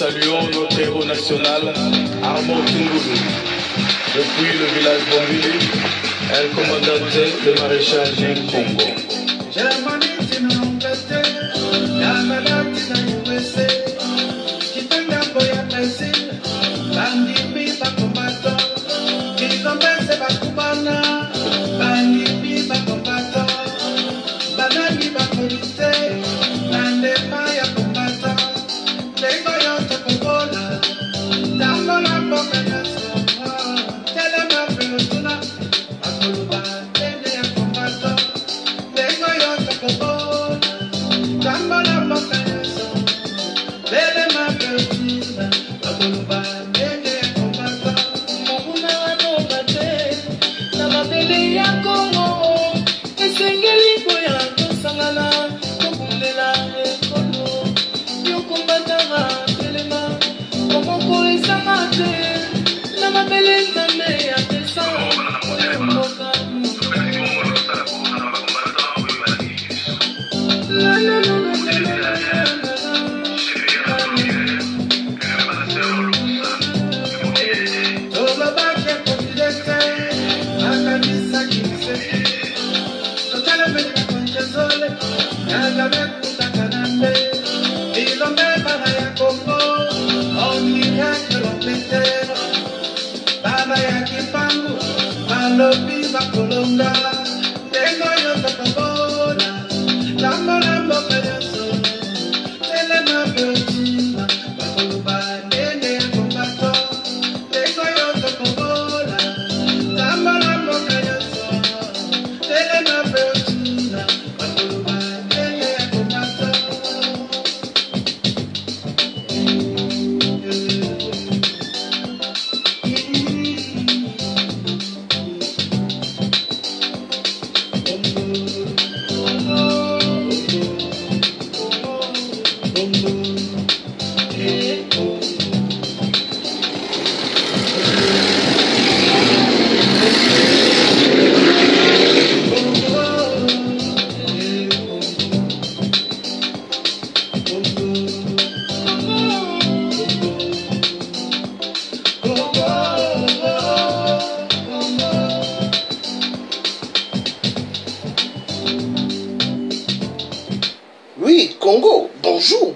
saluons notre héros national, Armand Tungulu. Depuis le village Bombili, un commandant le maréchal du Congo.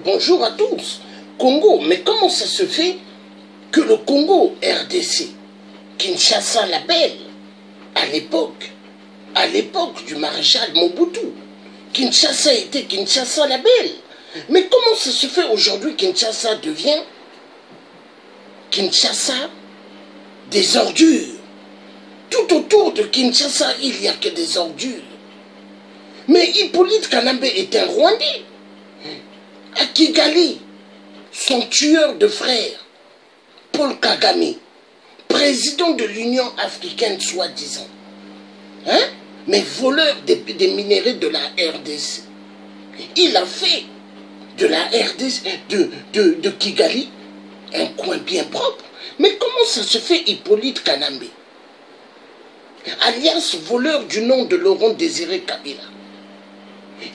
Bonjour à tous. Congo, mais comment ça se fait que le Congo RDC, Kinshasa la belle, à l'époque du maréchal Mobutu, Kinshasa était Kinshasa la belle. Mais comment ça se fait aujourd'hui Kinshasa devient Kinshasa des ordures? Tout autour de Kinshasa, il n'y a que des ordures. Mais Hippolyte Kanambe est un Rwandais. À Kigali, son tueur de frères, Paul Kagame, président de l'Union africaine soi-disant, hein? Mais voleur des minéraux de la RDC. Il a fait de la RDC, de Kigali, un coin bien propre. Mais comment ça se fait Hippolyte Kanambe, alias voleur du nom de Laurent Désiré Kabila?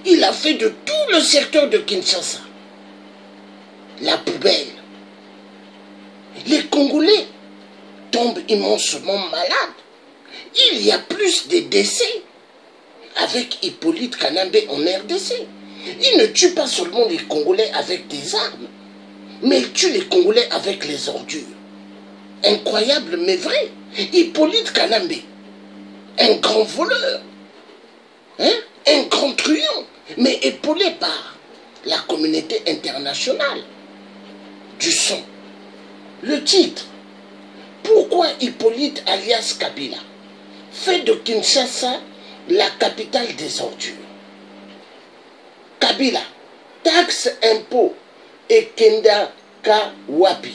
Il a fait de tout le secteur de Kinshasa la poubelle. Les Congolais tombent immensement malades. Il y a plus de décès avec Hippolyte Kanambe en RDC. Il ne tue pas seulement les Congolais avec des armes, mais il tue les Congolais avec les ordures. Incroyable mais vrai. Hippolyte Kanambe, un grand voleur, hein? Un grand truand, mais épaulé par la communauté internationale du son. Le titre, pourquoi Hippolyte alias Kabila fait de Kinshasa la capitale des ordures? Kabila, taxe, impôt et kenda ka wapi?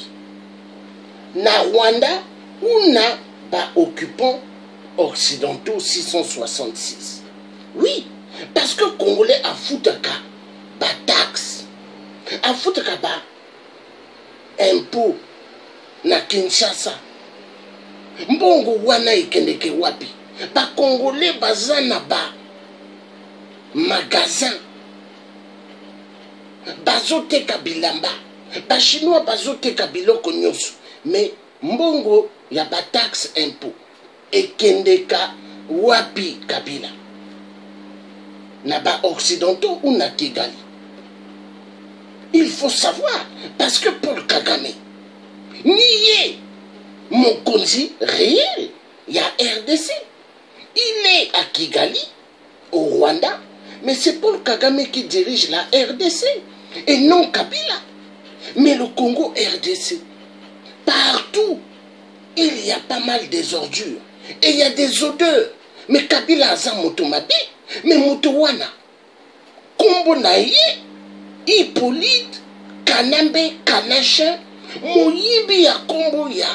Na Rwanda ou na ba occupants occidentaux 666? Oui, parce que Congolais a foutaka ba taxe, a foutaka ba impôt na Kinshasa. Mbongo wana ikendeke wapi? Ba Congolais bazana ba magasin, bazoteka bilamba, ba chinois bazoteka biloko nyonso mais mbongo ya ba taxe impôt ekendeka wapi Kabila na ba occidentaux ou na Kigali. Il faut savoir parce que Paul Kagame nié mokonzi réel il y a RDC, il est à Kigali au Rwanda, mais c'est Paul Kagame qui dirige la RDC et non Kabila. Mais le Congo RDC, partout, il y a pas mal des ordures. Et il y a des odeurs. Mais Kabila aza moto mabe, mais moto wana. Kombo na ye, Hippolyte, Kanambe, Kanachin, moyibi ya kombo ya.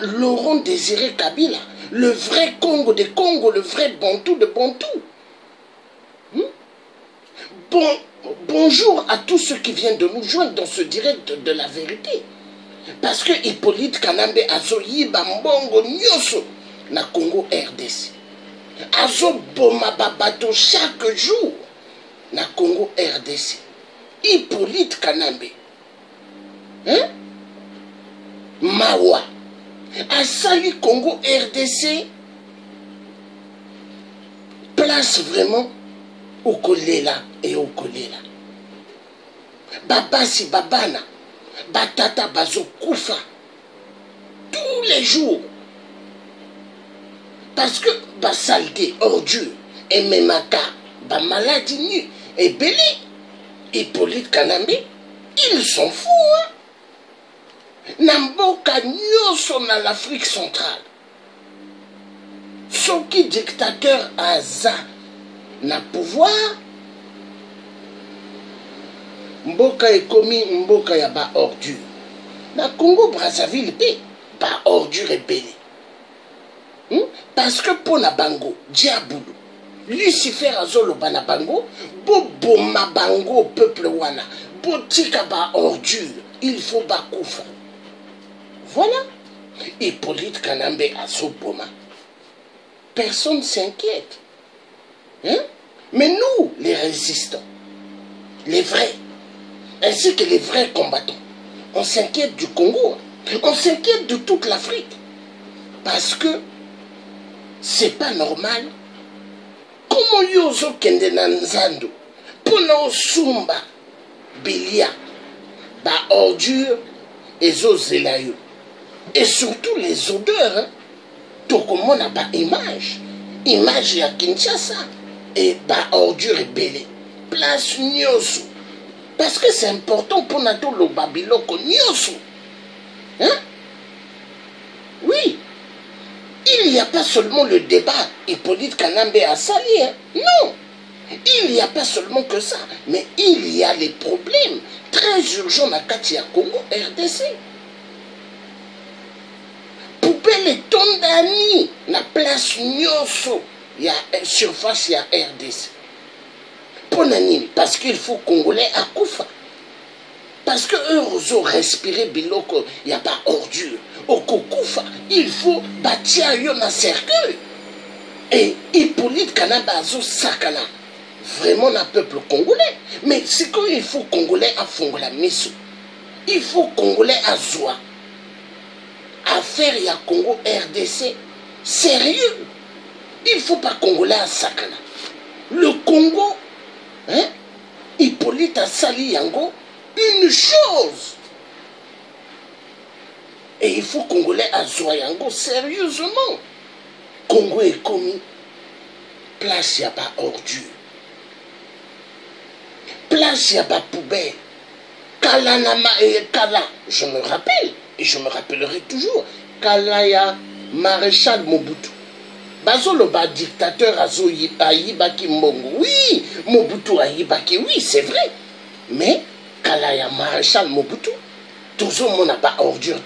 Laurent Désiré Kabila, le vrai Congo de Congo, le vrai Bantou de Bantou. Bonjour à tous ceux qui viennent de nous joindre dans ce direct de la vérité. Parce que Hippolyte Kanambe azo yiba mbongo nyoso na Congo RDC. Azo boma babato chaque jour na Congo RDC. Hippolyte Kanambe. Hein? Mawa. Asali Congo RDC. Place vraiment au Kolela et au Kolela. Babasi babana. Batata bazo koufa. Tous les jours. Parce que basalté, ordure, et memaka, maladie nue, et belé, Hippolyte Kanambe, ils sont fous, hein. Namboka nyoso na l'Afrique centrale. Soki dictateur aza na pouvoir, mboka ekomi mboka ya ba ordure. Na Congo Brazzaville pe ba ordure ebele. Parce que pour na bango diabulu Lucifer azoloba na bango boboma bango peuple wana botika ba ordure, il faut ba kufa. Voilà. Hippolyte Kanambe azoboma. Personne ne s'inquiète. Hein? Mais nous, les résistants, les vrais, ainsi que les vrais combattants, on s'inquiète du Congo, on s'inquiète de toute l'Afrique. Parce que c'est pas normal. Comment yozo kende na nzando pona osumba bilia ba ordure ezo zelayo. Et surtout les odeurs, hein? Tokomona ba image ya Kinshasa et ba ordure belé place nyoso. Parce que c'est important pour nato lo babiloko nyoso. Hein? Oui. Il n'y a pas seulement le débat Hippolyte Kanambe à sali, hein? Non. Il n'y a pas seulement que ça, mais il y a les problèmes très urgents na kati ya Congo RDC. Poubelle tondani na place nyoso ya surface ya RDC. Ponanini, parce qu'il faut Congolais à Koufa. Parce que eux ont respiré biloko, il n'y a pas ordure. Au Koufa, il faut bâtir un cercueil. Et Hippolyte Kanambe azo sakana. Vraiment un peuple congolais. Mais c'est qu'il faut Congolais à Fongola Miso. Il faut Congolais à Zoua. Affaire ya Congo RDC. Sérieux. Il ne faut pas Congolais à Sakana. Le Congo, hein, Hippolyte a sali yango une chose. Et il faut Congolais à Zoyango sérieusement. Congo est commis. Place y a pas ordure. Place y a pas poubelle. Kalanama et Kala. Je me rappelle. Et je me rappellerai toujours. Kalaya Maréchal Mobutu. Bazolo ba dictateur Ayibaki Mbongo. Oui, Mobutu Ayibaki, oui, c'est vrai. Mais Kalaya Maréchal Mobutu, tout le monde n'a pas ordure.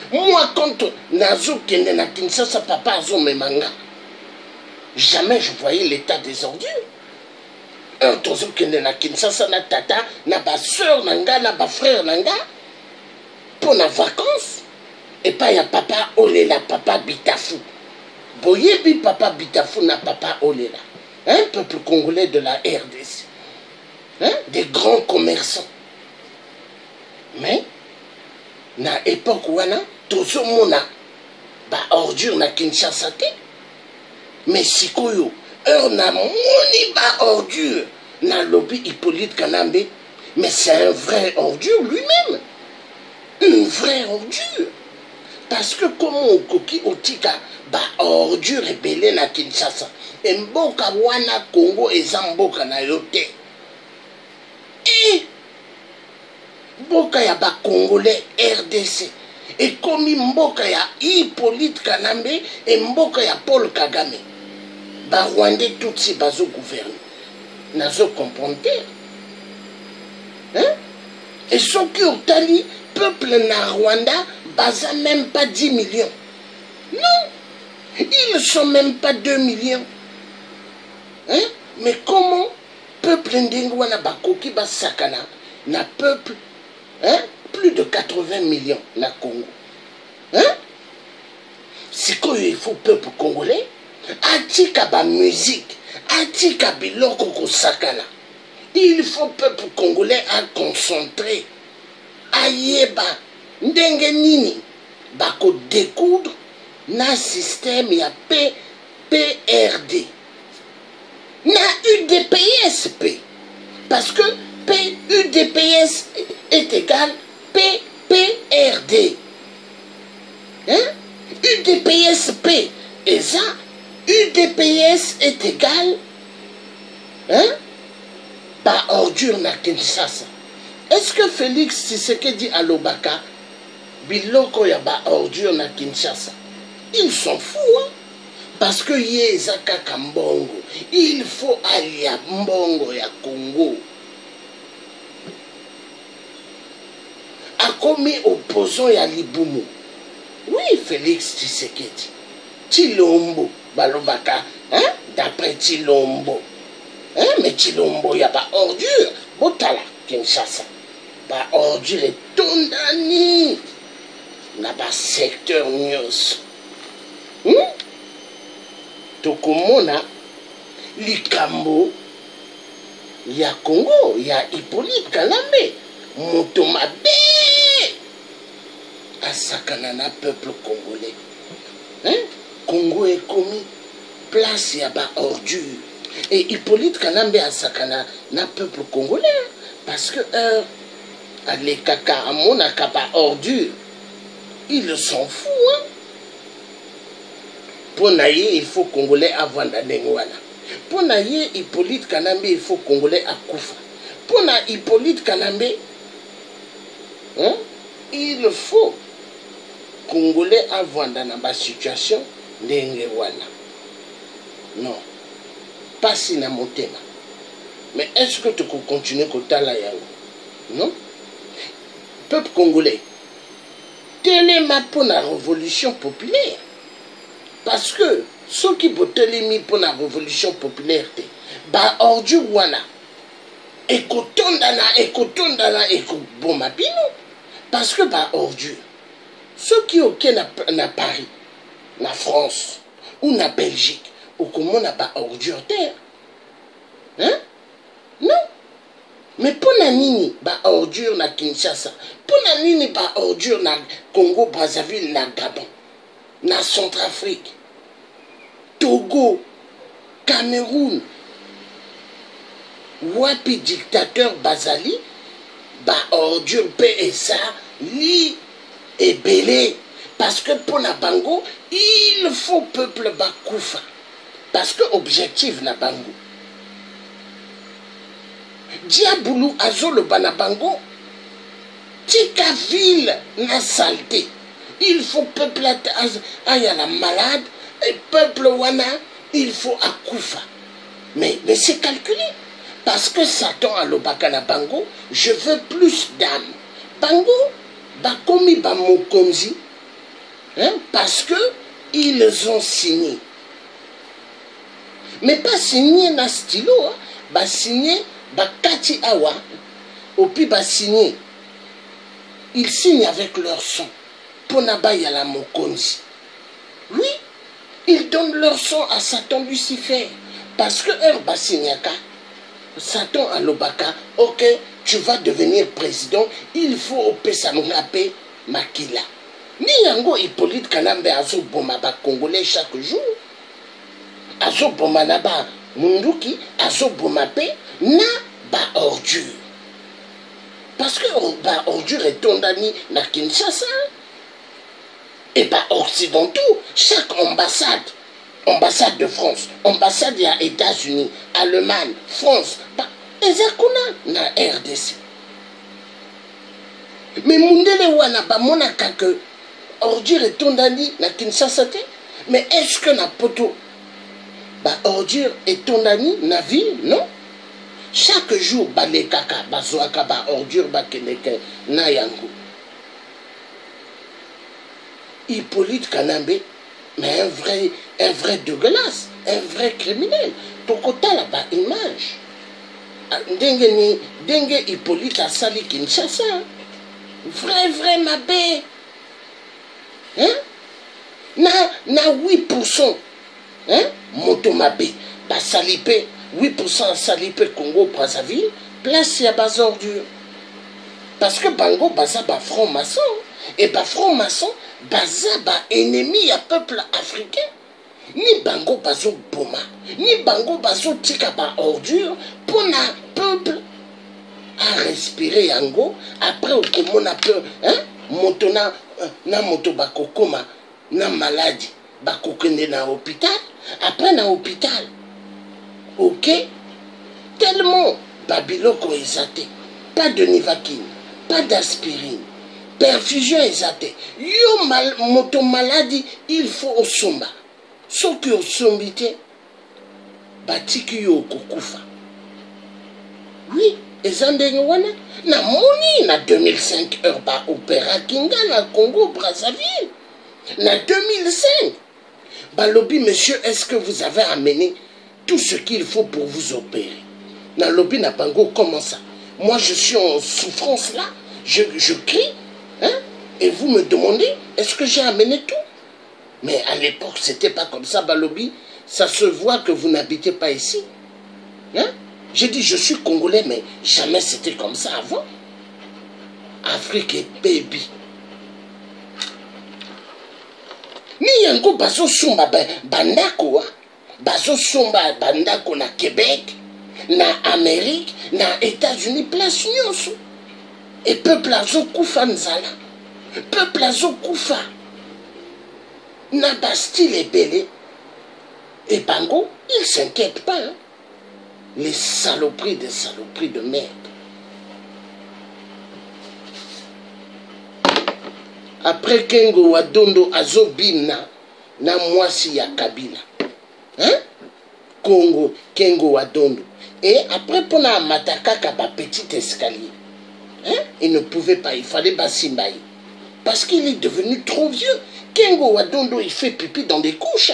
Moi, quand Nazo Kende na Kinshasa, papa Azo Memanga, jamais je voyais l'état des ordures. Un Tozo Kende na Kinshasa, na tata, na ba soeur nanga, na ba frère nanga, pour na vacances. Et pas ya papa Olela, papa Bitafou. Boyebi papa Bitafou na papa Olela. Un peuple congolais de la RDC. hein, des grands commerçants. Mais, na époque wana, tozomona ba ordure na Kinshasa te. Mais sikoyo, heure na moni ba ordure na lobby Hippolyte Kanambe, mais c'est un vrai ordure lui-même. Une vraie ordure. Parce que comment okoki otika ba ordure rebelle na Kinshasa, mboka wana Congo eza mboka na yo te. Et mboka ya ba Congolais RDC ekomi mboka ya Hippolyte Kanambe et mboka ya Paul Kagame. Ba Rwandais tutsi bazo gouverner. Nazo comprendre. Hein? Et ceux qui ont tali peuple na Rwanda baza même pas 10 millions. Non. Ils ne sont même pas 2 millions. Hein? Mais comment peuple ndengwana bakoki basakana na peuple, hein? Plus de 80 millions na Congo. Hein? C'est quoi il faut peuple congolais? Atika ba musique, atika biloko kosakana. Il faut peuple congolais à concentrer. Ayeba ndenge nini bako découdre na système ya PRD. Na UDPSP. Parce que UDPS est égal PRD. Hein? UDPSP. Et ça, UDPS est égal, hein? Ba ordure na Kinshasa. Est-ce que Félix Tshisekedi alobaka biloko ya ba ordure na Kinshasa? Ils s'en foutent, hein? Parce que yeza kaka mbongo. Il faut aller à mbongo ya Congo. Akomi opposant ya Libumu. Oui, Félix Tshisekedi. Chilombo, balobaka, hein? D'après Chilombo. Hein? Mais Chilombo, il y a pas ordure. Botala, Kinshasa. Pas ordure et tondani. N'a pas secteur news. Tokomona, likambo, il y a Congo, il y a Hippolyte Kanambe. Motomabe. Asakanana, peuple congolais. Hein? Congo est commis place ya ba ordure. Et Hippolyte Kanambe a sakana na peuple congolais. Parce que les kaka amona kaba ordure, ils s'en foutent. Hein? Pour naïe, il faut Congolais avoir d'anengwana. Pour naïe, Hippolyte Kanambe, il faut Congolais à Koufa. Pour na Hippolyte Kanambe, hein? Il faut Congolais avoir dans la situation d'Engwana. Non. Pas si na motema. Mais est-ce que tu peux continuer à la yango? Non. Peuple congolais, téléma pour la révolution populaire. Parce que ceux qui vont télémi pour la révolution populaire, bah ordu wana, ekotondana, ekobomabino. Parce que bah ordu, ceux qui ont na Paris, na France ou na Belgique, ou comment n'a pas ordure terre. Hein? Non. Mais pour na nini ba ordure na Kinshasa, pour na nini ba ordure na Congo Brazzaville na Gabon, na Centrafrique, Togo, Cameroun, wapi dictateur Bazali, ba ordure PSA, li et belé. Parce que pour na bango, il faut peuple bakoufa. Parce que objectif na bango. Diaboulou azolo banabango, tika ville na saleté. Il faut peuple aya la malade, et peuple wana, il faut akoufa. Mais c'est calculé. Parce que Satan a l'obaka na bango, je veux plus d'âmes. Bango, bakomi bamokonzi, hein, parce que ils ont signé. Mais pas signé na stylo, hein, bah signé bakati awa, au puis bah signé. Ils signent avec leur son. Ponaba yala mokonzi. Oui, ils donnent leur son à Satan Lucifer. Parce que eux bah signaka. Satan alobaka, ok, tu vas devenir président, il faut opesa ngape makila. Ni yango Hippolyte Kanambe azo boma ba Congolais chaque jour. Azo boma na ba munduki, azo boma pe na ba ordure. Parce que ba ordure est tondani na Kinshasa. Et ba occidentaux, chaque ambassade de France, ambassade des États-Unis, Allemagne, France, ezakuna na RDC. Mais mundele wana ba monaka que ordure est tondani na Kinshasa te, mais est-ce que na poto ba ordure est tondani na ville? Non. Chaque jour ba le kaka ba zoaka ba ordure ba keneke na yango. Hippolyte Kanambe, mais un vrai dégueulasse, un vrai criminel. Tokota là bas image. Dengue Hippolyte a sali Kinshasa. Vrai mabé. Hein? Na 8%. Hein? Moto mabé. Ba salipé. 8% salipé Congo Brazzaville. Place ya bas ordure. Parce que Bango baza ba franc-maçon. Et ba franc-maçon baza ba ennemi à peuple africain. Ni Bango bazo boma, ni Bango bazo tika ba ordure pour na peuple à respirer yango. Après au komona peur, hein? Moto na moto bakokoma na maladie, bakokende na hôpital. Après na hôpital, ok? Tellement babiloko ezate, pas de Nivaquine, pas d'aspirine. Perfusion exate. Yo moto maladie, il faut au somba. Soki au sombité, batiki yo kokufa. Oui, ezandenge wana. Na moni na 2005 heures ba opéra Kinga na Congo Brazzaville. Na 2005. Balobi, monsieur, est-ce que vous avez amené tout ce qu'il faut pour vous opérer? Na lobi na bango, comment ça? Moi je suis en souffrance là. Je crie. Hein? Et vous me demandez, est-ce que j'ai amené tout? Mais à l'époque, c'était pas comme ça, Balobi. Ça se voit que vous n'habitez pas ici. Hein? J'ai dit, je suis congolais, mais jamais c'était comme ça avant. Afrique et baby. Ni yango bazo sumba bandako, bazo sumba bandako na Québec, na Amérique, na États-Unis, place nyonso. Et peuple azo kufa nzala. Peuple azo kufa. Na Bastille est belé. Et Bango, il ne s'inquiète pas. Hein? Les saloperies de merde. Après Kengo Wadondo azo bina na mwasi ya Kabila. Hein? Congo, Kengo Wadondo. Et après pour na matakaka ba petit escalier. Hein? Il ne pouvait pas, il fallait Basimbaï. Parce qu'il est devenu trop vieux. Kengo Wadondo, il fait pipi dans des couches.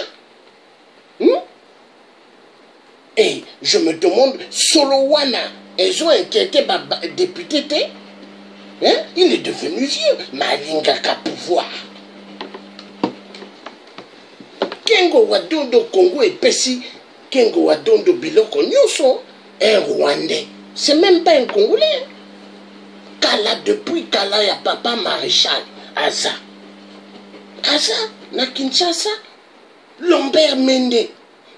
Et je me demande, Solowana, ils ont inquiété député, hein? Il est devenu vieux. Malingaka pouvoir. Kengo Wadondo, Congo et Pessi, Kengo Wadondo, Biloko Nyuso, un Rwandais. C'est même pas un Congolais. Kala, depuis Kala, il y a papa maréchal, Aza. Aza, na Kinshasa, Lambert Mende.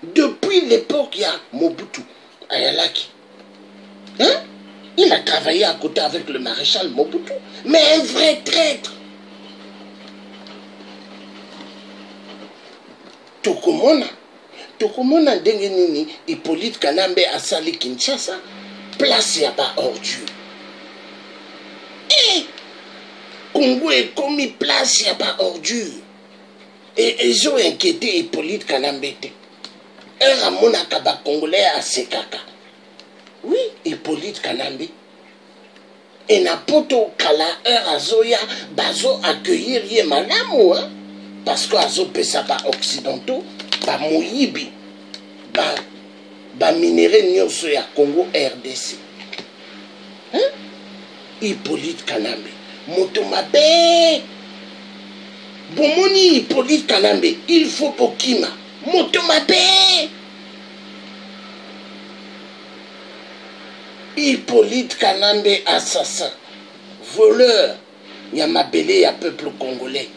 Depuis l'époque, il y a Mobutu, Ayalaki. Hein? Il a travaillé à côté avec le maréchal Mobutu. Mais un vrai traître. Tokomona Dengenini, Hippolyte Kanambe à Sali Kinshasa, place yaba ordure. Et Congo est commis place yaba ordure. Et ils ont inquiété Hippolyte Kanambe. Un Ramona Kaba Congolais à Sekaka. Oui, Hippolyte Kanambe. Et Napoto Kala, un Azoya, Bazo accueillir Yé Malamu, hein? Parce que Azo Pesaba occidentaux, ba Moyibi, ba minéré Nyonso ya Congo RDC. Hein? Hippolyte Kanambe. Motomabe. Bomoni Hippolyte Kanambe, il faut Pokima. Motomabe. Hippolyte Kanambe, assassin, voleur, Yamabele ya peuple congolais,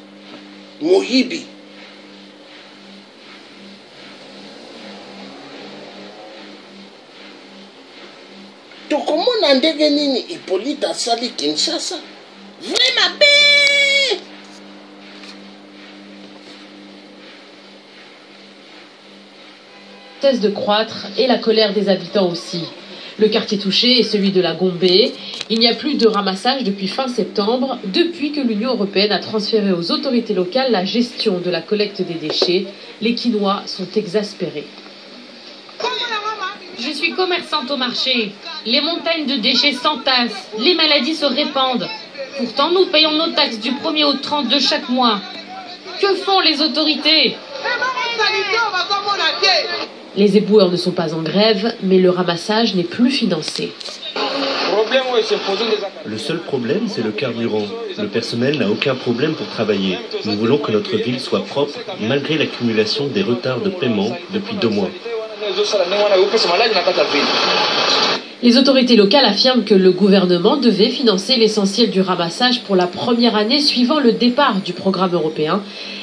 Moyibi. Tokomona ndenge nini Hippolyte asali Kinshasa? Vraiment bien. Cesse de croître et la colère des habitants aussi. Le quartier touché est celui de la Gombe. Il n'y a plus de ramassage depuis fin septembre, depuis que l'Union européenne a transféré aux autorités locales la gestion de la collecte des déchets. Les Kinois sont exaspérés. Je suis commerçante au marché. Les montagnes de déchets s'entassent, les maladies se répandent. Pourtant, nous payons nos taxes du 1er au 30 de chaque mois. Que font les autorités? Les éboueurs ne sont pas en grève, mais le ramassage n'est plus financé. Le seul problème, c'est le carburant. Le personnel n'a aucun problème pour travailler. Nous voulons que notre ville soit propre, malgré l'accumulation des retards de paiement depuis 2 mois. Les autorités locales affirment que le gouvernement devait financer l'essentiel du ramassage pour la première année suivant le départ du programme européen.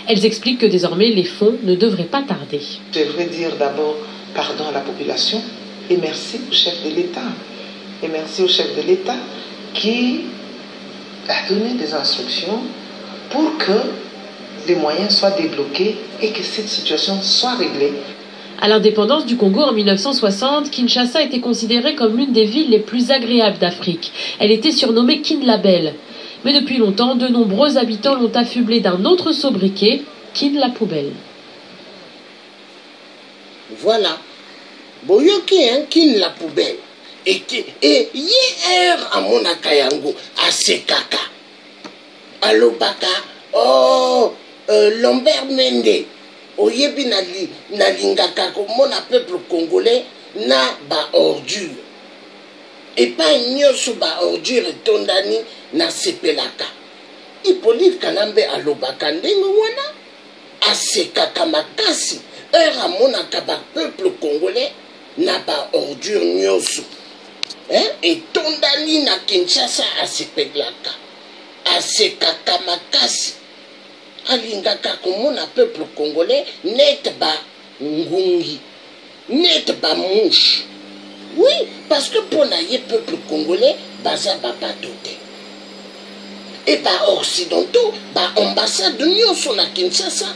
Elles expliquent que désormais les fonds ne devraient pas tarder. Je voudrais dire d'abord pardon à la population et merci au chef de l'État. Et merci au chef de l'État qui a donné des instructions pour que les moyens soient débloqués et que cette situation soit réglée. À l'indépendance du Congo en 1960, Kinshasa était considérée comme l'une des villes les plus agréables d'Afrique. Elle était surnommée Kin-la-Belle. Mais depuis longtemps, de nombreux habitants l'ont affublée d'un autre sobriquet, Kin-la-Poubelle. Voilà. Boyoki, hein, Kin-la-Poubelle. Et hier, à Monakayango, à Sekaka, à Lobaka, oh, Lambert Mende. Oyebi nalingaka komona peuple congolais na ba ordure. Et pas nyoso ba ordure tondani na sepelaka. Hippolyte Kanambe alobaka ndenge wana asekaka makasi amonaka ba peuple congolais na ba ordure nyoso. Et tondani na Kinshasa asepelaka. Asekaka makasi. Alingaka komona peuple congolais net ba ngungi, net ba mouche. Oui, parce que pour naïe peuple congolais, baza ba doté. Et ba occidentaux, ba ambassade nyonso na Kinshasa,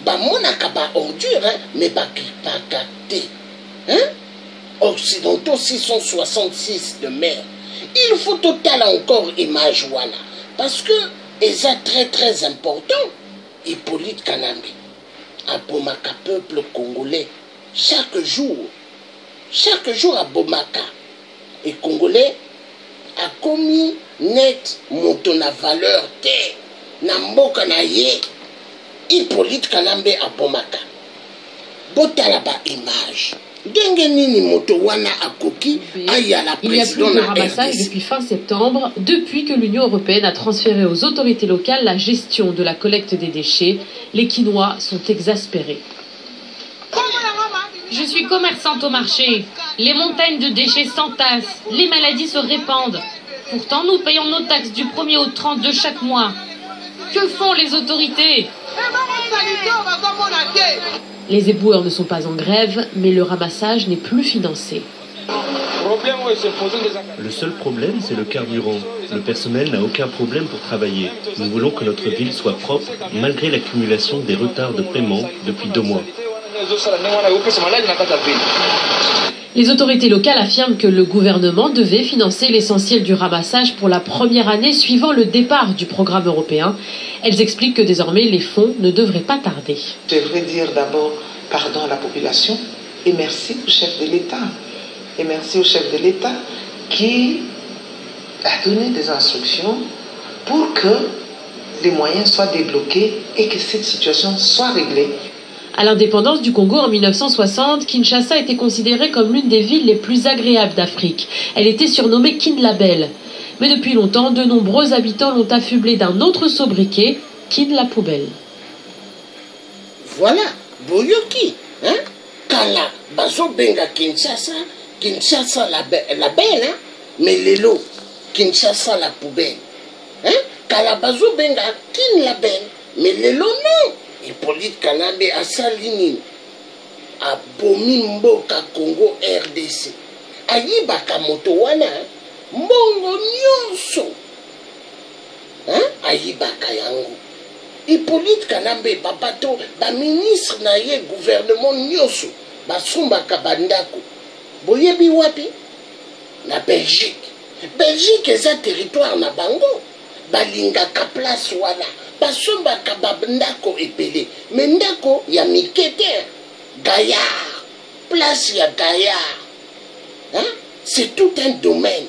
ba monaka ba ordure, mais ba kipakate. Occidentaux 666 de mer. Il faut total encore image wana, parce que et ça très important, Hippolyte Kanambe, à Bomaka, peuple congolais, chaque jour à Bomaka, et Congolais a commis net montona valeur terre, na mboka na ye, Hippolyte Kanambe à Bomaka. Botala ba image. Il n'y a plus de ramassage depuis fin septembre, depuis que l'Union européenne a transféré aux autorités locales la gestion de la collecte des déchets. Les Kinois sont exaspérés. Je suis commerçante au marché. Les montagnes de déchets s'entassent, les maladies se répandent. Pourtant, nous payons nos taxes du 1er au 30 de chaque mois. Que font les autorités? Les éboueurs ne sont pas en grève, mais le ramassage n'est plus financé. Le seul problème, c'est le carburant. Le personnel n'a aucun problème pour travailler. Nous voulons que notre ville soit propre, malgré l'accumulation des retards de paiement depuis 2 mois. Les autorités locales affirment que le gouvernement devait financer l'essentiel du ramassage pour la première année suivant le départ du programme européen. Elles expliquent que désormais les fonds ne devraient pas tarder. Je voudrais dire d'abord pardon à la population et merci au chef de l'État. Et merci au chef de l'État qui a donné des instructions pour que les moyens soient débloqués et que cette situation soit réglée. À l'indépendance du Congo en 1960, Kinshasa était considérée comme l'une des villes les plus agréables d'Afrique. Elle était surnommée Kin-la-Belle. Mais depuis longtemps, de nombreux habitants l'ont affublée d'un autre sobriquet, Kin-la-Poubelle. Voilà, Boyoki, hein? Kala, Bazo Benga Kinshasa, Kinshasa la belle, hein? Mais lelo, Kinshasa la poubelle. Hein? Kalabazo benga kin la belle. Mais lelo non. Hippolyte Kanambe asalini. Abomi mboka Congo RDC. Ayibaka moto wana. Mbongo nyonso. Hein? Ayibaka yango. Hippolyte Kanambe babato ba ministre na ye gouvernement nyonso basumbaka bandako boyebi wapi na Belgique. Belgique eza territoire na bango balingaka place wana basumbaka bandako epele mais ndako ya mikete Gaillard place ya Gaillard, hein? C'est tout un domaine.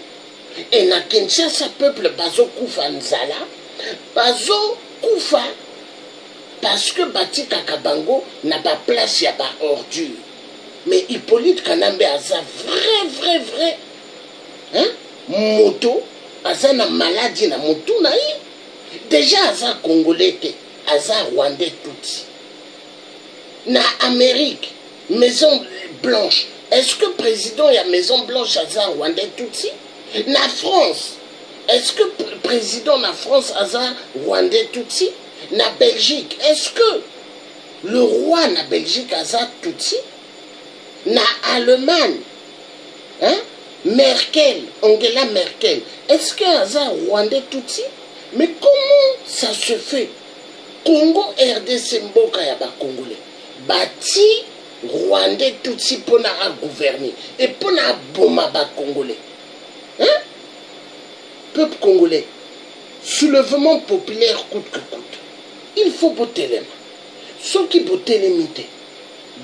Et na Kinshasa peuple bazo kufa nzala bazo kufa parce que Batika Kabango n'a pas place à ba ordure. Mais Hippolyte Kanambe a ça vrai. Hein? Moto, a ça na maladie na moto na yi. Déjà a ça Congolais te, a ça Rwandais tout. Na Amérique, Maison Blanche. Est-ce que président y a Maison Blanche a ça Rwandais tout? Na France. Est-ce que président na France a ça Rwandais tout? Na Belgique, est-ce que le roi na Belgique a ça Tutsi? Na Allemagne, hein? Merkel, Angela Merkel, est-ce que a ça Rwandais Tutsi? Mais comment ça se fait? Congo RDC mboka ya ba Congolais. Bati Rwandais Tutsi pour na gouverner et pour na boma ba Congolais. Hein? Peuple congolais, soulèvement populaire coûte que coûte. Il faut botter les mains. Ceux qui botent les mites,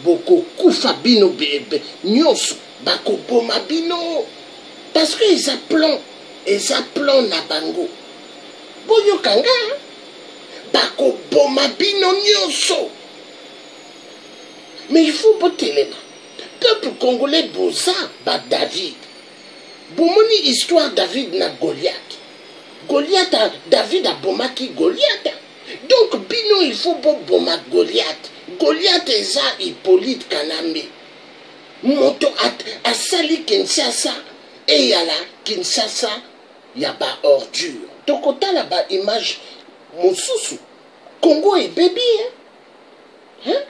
beaucoup kufa bino bébé, nyonso, bako boma bino. Parce que ils appelons na bango. Boyo kanga, bako boma bino nyonso. Mais il faut botter les mains. Peuple congolais boza, ba David. Bomoni histoire David na Goliath. Goliath, David a bomaki Goliath. Donc, bino, il faut boma Goliath. Goliath est ça, Hippolyte Kanambe. Moto a sali Kinshasa. Et y a là, Kinshasa, y a pas ordure. Donc, on a là-bas image, Moussousou. Congo est bébé, hein?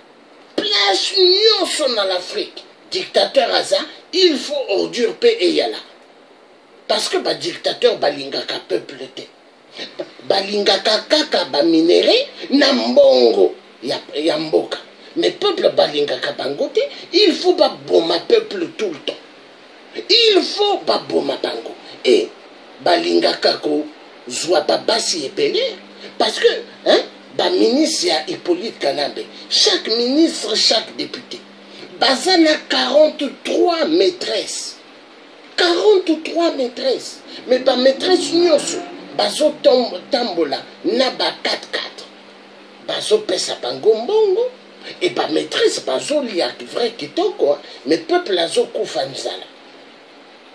Place nyonso dans l'Afrique. Dictateur à ça, il faut ordure paix et y a là. Parce que ba dictateur balingaka peuple te. Balingaka kaka ba minéré na mbongo ya mboka. Mais peuple balingaka bango te, il faut ba boma peuple tout le temps. Il faut ba boma bango. Et balingaka ko zwa babasi epele parce que hein ba ministre ya Hippolyte Kanambe, chaque ministre, chaque député bazana 43 maîtresses. 43 maîtresses. Mais ba maîtresse nyonso bazo tambola na ba 4-4. Bazo pesa bango mbongo et ba maîtresse bazo lia vrai kitoko, mais peuple azo kufa nzala.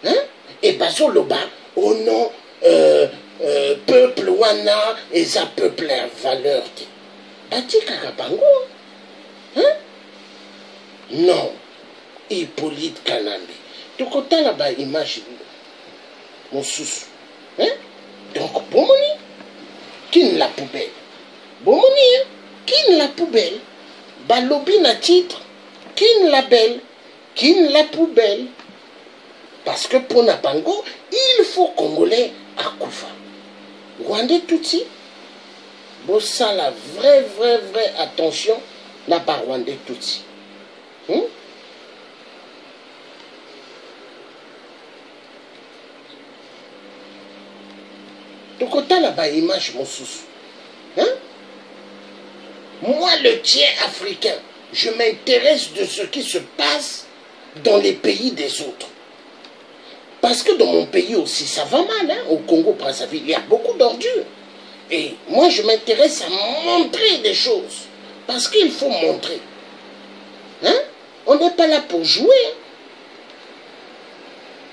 Hein? Et bazo loba au nom peuple wana eza peuple à valeur te. Batika bango. Hein? Non. Hippolyte Kanambe. Donc, on a là-bas image, mon sous. Hein? Donc, bomoni, qui la poubelle? Bomoni, hein? Qui la poubelle? Balobi na titre, qui la belle? Qui la poubelle? Parce que pour Napango, il faut Congolais à Koufa. Rwandais Tutsi, bon ça la vraie attention, là-bas Rwandais Tutsi. Hein? Donc, on a là-bas image, mon sous. Hein? Moi, le tiers africain, je m'intéresse de ce qui se passe dans les pays des autres. Parce que dans mon pays aussi, ça va mal, hein? Au Congo-Brazzaville, il y a beaucoup d'ordures. Et moi, je m'intéresse à montrer des choses. Parce qu'il faut montrer. Hein? On n'est pas là pour jouer.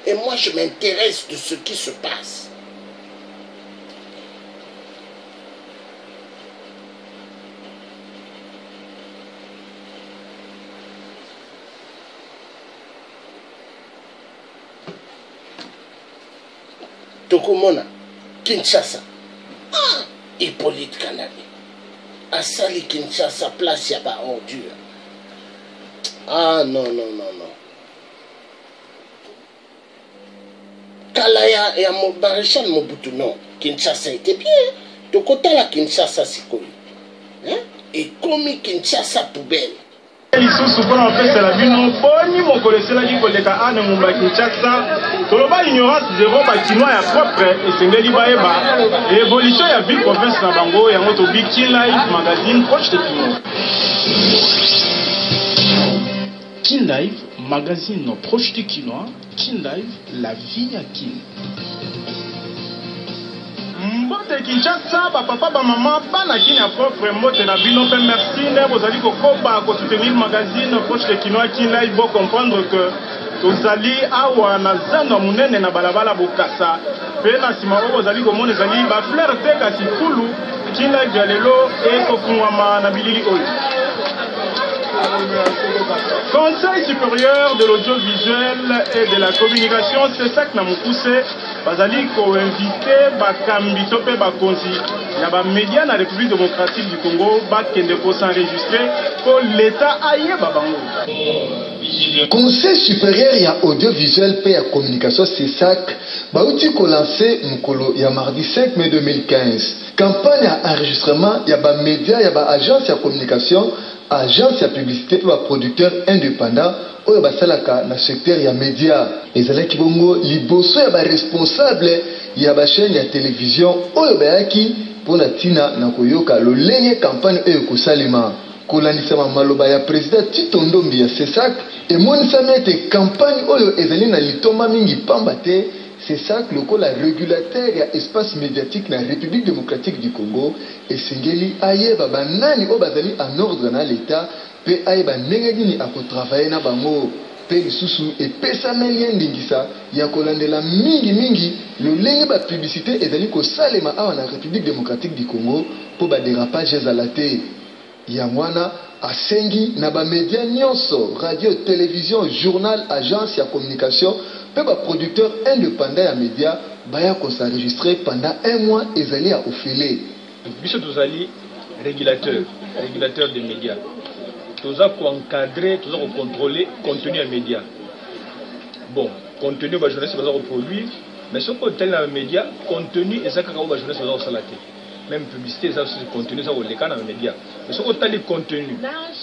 Et moi, je m'intéresse de ce qui se passe. tokomona Kinshasa. Ah, Hippolyte Kanabi. Asali Kinshasa place ya ba ordure. Ah non, non, non, non. Kalaya et à Maréchal Mobutu, non. Kinshasa était bien. De côté la Kinshasa, c'est quoi? Hein? Et comme Kinshasa poubelle. lisusu mpona bapesa la bino boni mokoleselaki koleka ane mumba Kinshasa toloba ignorance zéro bakinois ya propre esengeli bayeba évolution ya ville province na bango yango tobi Kin Live magazine proche de Kino. Kin Live magazine proche du Kinois. Kin Live, la vie à Kin. Mbote Kinshasa, papa, maman, bana Kin ya propre mbote na bino pe merci ne bozali kokoba ko soutenir magazine proche de Kinois Kin Live pour comprendre que tozali awa na zando munene na balabala bokasa pe na sima bozali komona zali ba fleur te kasi fulu Kin Live ya lelo e kokungwama na bilili oyo. Conseil supérieur de l'audiovisuel et de la communication, c'est ça que nous avons poussé. Bazali ko invité bakambi to pe bakonzi ya ba média na République démocratique du Congo ba kende ko s'enregistrer ko l'état aye babango. Conseil supérieur ya audiovisuel pe ya communication, c'est ça ba uti ko lancer mukolo ya mardi 5 mai 2015. Campagne ya enregistrement ya ba média ya ba agence ya communication, agence ya publicité pour les producteurs indépendants oyo basalaka na secteur ya média ezalaki bongo liboso ya ba responsable ya ba chaîne ya télévision oyo bayaki pona tina na koyoka lolenge campagne oyo kosalema kolandisama maloba ya président Tito Ndombi ya CESAC emonisami ete campagne oyo ezali na litoma mingi pamba te CESAC lokola régulateur ya espace médiatique na République démocratique du Congo esengeli ayeba banani oyo bazali en ordre na l'état pe ayeba ndenge nini akotravaille na bango pe lisusu epesameli ndingisa ya kolandela mingi lolenge ba publicité ezali kosalema awa na République démocratique du Congo po ba dérapage ezala te ya mwana asengi na ba média nyonso radio télévision journal agence ya communication pe ba producteur indépendant ya média baya ko s'enregistrer pendant 1 mois ezali ya ofele biso tozali régulateur des médias toza ko encadrer toza ko contrôler contenu ya média bon contenu ba journaliste baza ko produire mais ce ko tel na média contenu ezaka ka ba journaliste baza ko salater même publicité ça aussi contenu ça ko leka na média mais ce ko tali contenu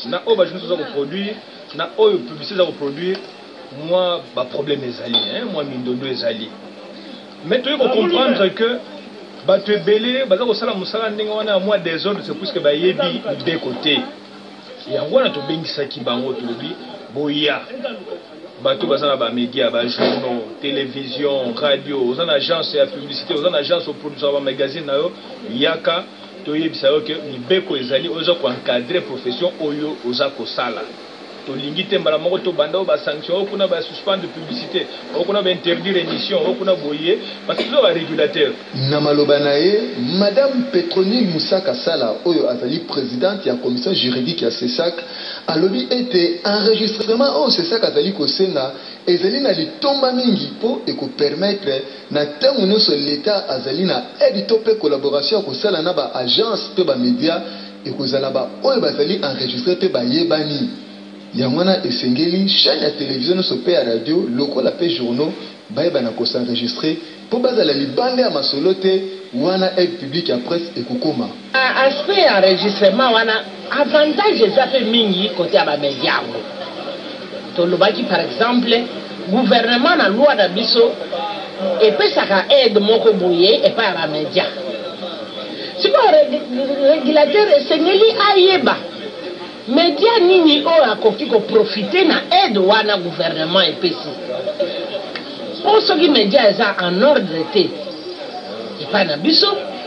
na o ba journaliste baza ko produire na o publicité za ko produire moi ba problème ezali moi mindondo ezali mais tu faut comprendre que bato ebele baza kosala mosala ndenge wana moi désordre c'est puisque bayebi de côté yango wana tobengisaki bango tolobi boya bato baza na bamédia bajournaux télévision radio oza na agence ya publicité oza na agence oproduction ya bamagazine na yo yaka toyebisa yo ke mibeko ezali oza koencadre profession oyo oza kosala tolingi te mbala moko to banda ba sanction okuna ba suspendre publicité okuna ba interdire émission okuna boye parce que to ba régulateur na maloba na ye madame Petronile Moussaka Sala oyo azali présidente ya commission juridique ya CESAC alobi ete enregistrement o CESAC azali kosenga ezali na litomba mingi po eko permettre na tango nyonso l'état azali na aide to pe collaboration ko sala na ba agence pe ba média ekozala ba oyo bazali enregistrer pe ba yebani yangwana esengeli chaîne ya télévision so pe ya radio lokola pe journaux bayeba na ko s'enregistrer po bazala libande ya masolo te wana aide publique ya presse ekokoma aspect enregistrement wana avantage eza pe mingi côté ya bamédia yango tolobaki par exemple gouvernement na loi na biso epesaka aide moko boye epai ya bamédia sikoyo régulateur esengeli ayeba média nini oyo akoki koprofite na aide wana gouvernement epesi po soki média eza en ordre te epai na biso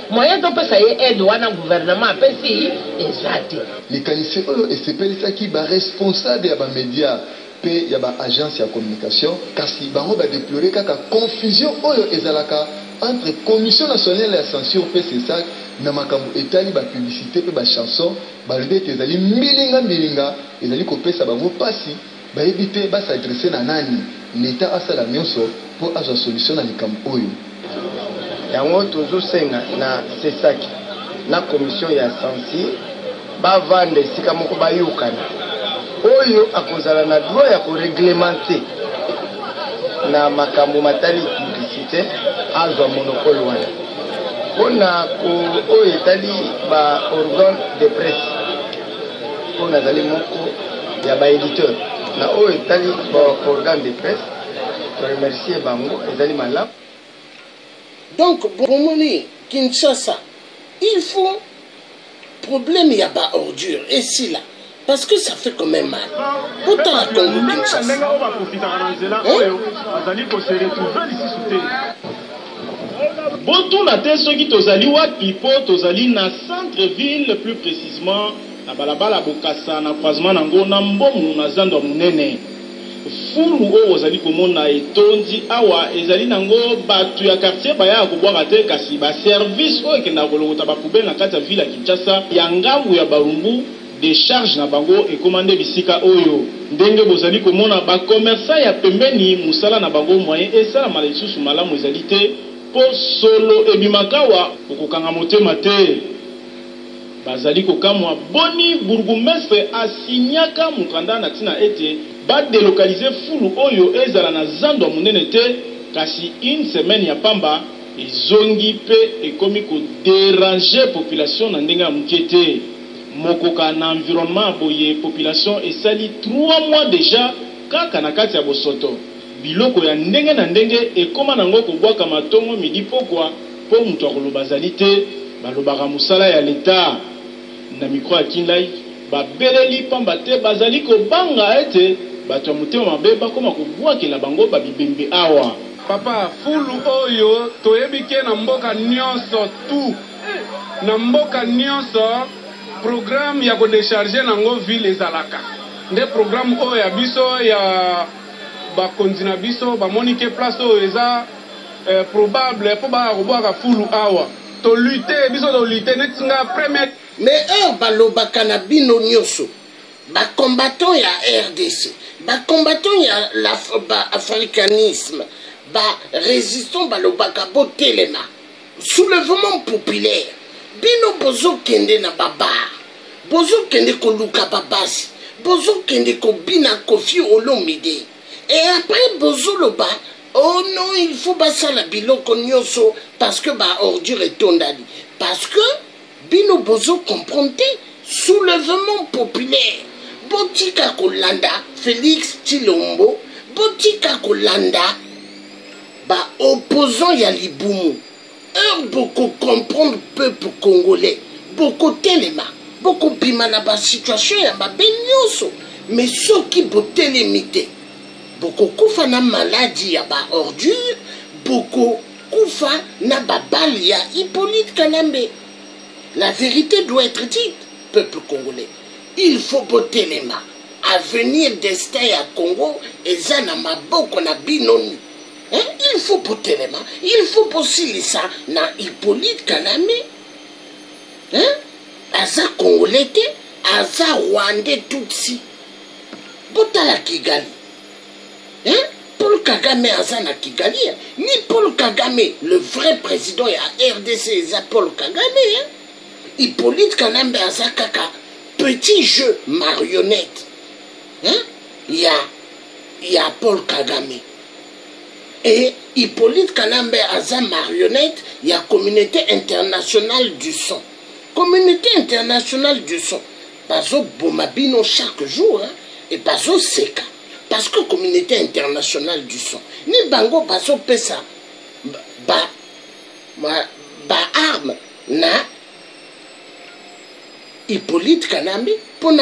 moyen topesa ye aide wana gouvernement apesi eza te likanisi oyo esepelisaki baresponsable ya bamédia pe ya baagence ya communication kasi bango badeplore kaka confusion oyo ezalaka entre commission nationale ya censure pe CESAC na makambo etali bapublicité pe bachanson balobi ete ezali mbilinga ezali kopesa bango pasi bayebi te basadresse na nani l'état asala nyonso mpo azwa solution na likambo oyo yango tozosenga na sesaki na commission ya sensi bavanda esika moko bayokana oyo akozala na droit ya koreglemente na makambo matali publicité azwa monopole wana mpona oyo etali baorgane de presse oyo nazali moko ya baéditeur na oyo etali baorgane de presse toremercie bango ezali malamu. Donc bomoni Kinshasa il faut problème il y a pas ordure et si là parce que ça fait quand même mal autant à Congo Kinshasa botuna te soki tozali wapi po tozali na centre ville plus précisément na balabala bokasa na croisement nango na mbomu na zando munene fulu oyo ozali komona etondi awa ezali nango bato ya quartier baya kobwaka te kasi baservice oyo ekendaka kolokota bapoubele na kati ya ville ya Kinshasa ya ngambu ya barumbu décharge na bango ekomande bisika oyo ndenge bozali komona bakomersa ya pembeni musala na bango moyen esalama lisusu malamu ezali te po solo ebimakawa okokanga motema te bazali kokamwa boni bourgmestre asinyaka mokanda na ntina ete badelokalize fulu oyo ezala na zando monene te kasi une semaine ya pamba ezongi mpe ekomi koderange population na ndenge ya moke te mokoka na environnement boye population esali 3 mois déjà kaka na kati ya bosoto biloko ya ndenge na ndenge ekoma nango kobwaka matongo midi pokwa po moto akoloba azali te balobaka mosala ya leta na mikro ya Kindai babeleli pamba te bazali kobanga ete bato ya motema mabe bakoma kobwakela bango babibembe awa papa fulu oyo toyebike na mboka nyonso tu na mboka nyonso programme ya kodecharge nango ville ezalaka nde programme oyo ya biso ya bakonzi na biso bamoni ke place oyo eza probable po baya kobwaka fulu awa tolute biso tolute neti nga premier mais heure balobaka na bino nyonso bacombattant ya RDC bacombattant ya l'africanisme barésistant balobaka botelema soulèvement populaire bino bozokende na babar bozokende koluka babasi bozokende kobina Kofi Olomide et après bozoloba oh non il faut basala biloko nyonso parce que ordure etondani parce que bino bozo comprendre soulèvement populaire botika kolanda Félix Tshilombo botika kolanda opposant ya libumu beaucoup comprendre peuple congolais beaucoup telema beaucoup bima na situation ya benyoso mais ceux qui botelemite beaucoup kufa na maladie ya ordure beaucoup kufa na babal ya Hippolyte Kanambe. La vérité doit être dite, peuple congolais. Il faut botelema. Avenir destin à Congo et zana maboko na binoni. Il faut botelema. Il faut possible ça na Hippolyte Kanambe. Aza congolais te, aza rwandais tutsi. Botala Kigali. Paul Kagame aza na Kigali. Ni Paul Kagame, le vrai président ya RDC, eza Paul Kagame. Hippolyte Kanambe aza kaka petit jeu marionnette. Il y a Paul Kagame. Et Hippolyte Kanambe aza marionnette, il y a communauté internationale du son. Communauté internationale du son. Bazo bomabino chaque jour et bazo seka. Parce que communauté internationale du son. Ni bango bazo pesa arme na Hippolyte Kanambe pour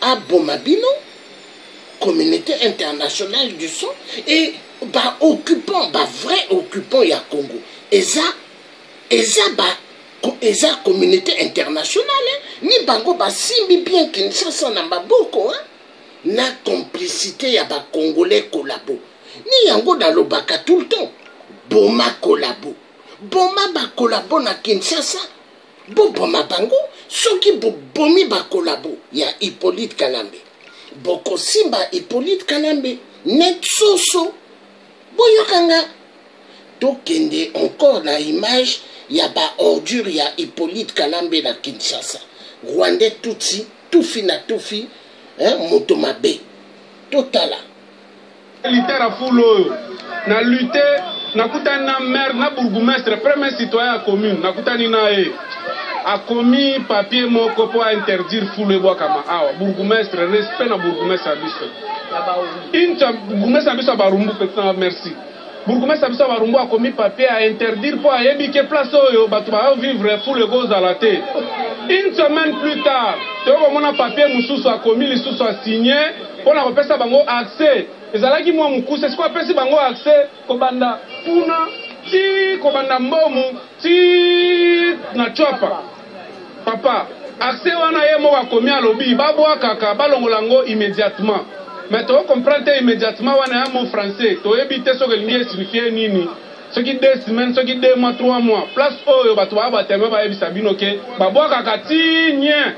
a bomabino communauté internationale du son et occupant vrai occupant ya Congo eza communauté internationale ni bango simbi bien Kinshasa na maboko na complicité ya congolais collabo ni yango dalobaka tout le temps boma collabo boma collabo na Kinshasa boma bango soki bomi collabo ya Hippolyte Kanambe boko simba Hippolyte Kanambe net soso boyokanga tokende encore na image ya ba ordure ya Hippolyte Kanambe na Kinshasa. Rwandais Tutsi, Tufi na Tufi, moto mabe. Totala. Militaire à foule, na lutter, na kutani na maire, na bourgmestre, premier citoyen à commune, na kutani na a commis papier moko pour interdire foule boakama. Ah, bourgmestre, respect na bourgmestre abiso. Incha bourgmestre abiso barumbu peut-être merci. Bourgmestre abiso barumbu a commis papier à interdire pour ayebi ke place oyo batu ba vivre foule goes à la tête. Une semaine plus tard, tu vois mon papier mususu a commis lisusu a signé pour na repesa bango accès. Ezalaki mwa mukuse c'est quoi pesi bango accès kobanda puna ti kobanda mbomu ti na chopa. Papa, accès wana ye mo akomi alobi babwa kaka balongolango immédiatement. Mais tu comprends immédiatement wana ya mon français. Tu ebite so que lié signifie nini. Ce qui 2 semaines, ce qui 2 mois, 3 mois. Place oyo batu ba teme ba ebisa bino ke babwa kaka ti nye.